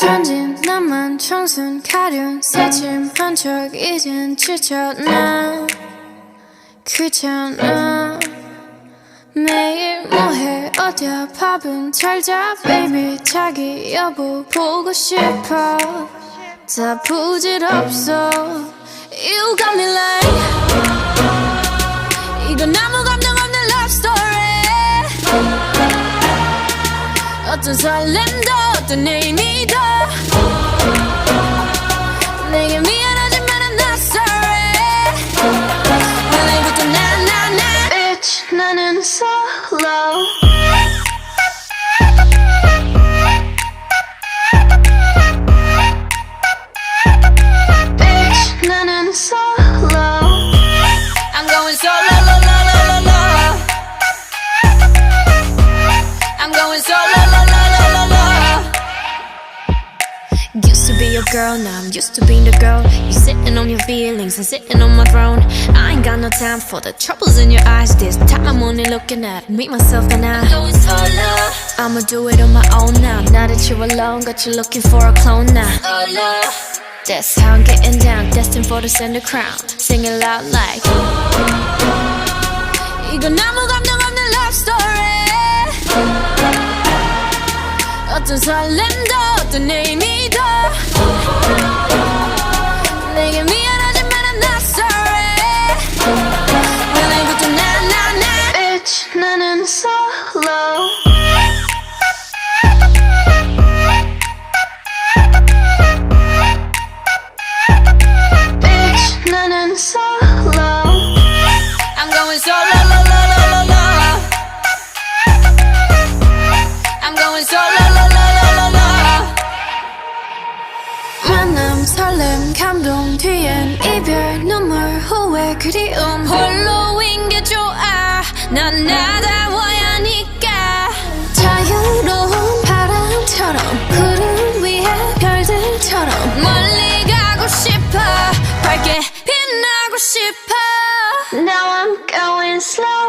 천진 나만 청순 가련 새침한 척 이젠 지쳤나 귀찮아 매일 뭐해 어디야 밥은 잘자 baby 자기 여보 보고 싶어 다 부질없어 You got me like 이건 아무 감정 없는 love story 어떤 설렘도 어떤 의미도 내게 미안하지만 I'm not sorry 오늘부터 나 Bitch 나는 solo Bitch 나는 solo I'm going solo lo lo lo lo lo I'm going solo lo lo lo lo lo Used to be your girl, now I'm used to being the girl. You sitting on your feelings and sitting on my throne. I ain't got no time for the troubles in your eyes. This time I'm only looking at me, myself and I. I'm going solo. I'ma do it on my own now. Now that you're alone, got you looking for a clone now. Solo. That's how I'm getting down, destined for the center crown. Sing it loud like 이건 아무 감정 없는 love story 어떤 설렘도 어떤 의미도 내게 미안하지만 I'm not sorry 오늘부터 나 Bitch 나는 solo Bitch 나는 solo I'm going solo lo lo lo lo lo I'm going solo lo lo lo lo lo 만남 설렘 감동 뒤엔 이별 눈물 후회 그리움 홀로인 게 좋아 난 나다워야 하니까 자유로운 바람처럼 구름 위에 별들처럼 멀리 가고 싶어 밝게 빛나고 싶어 Now I'm going slow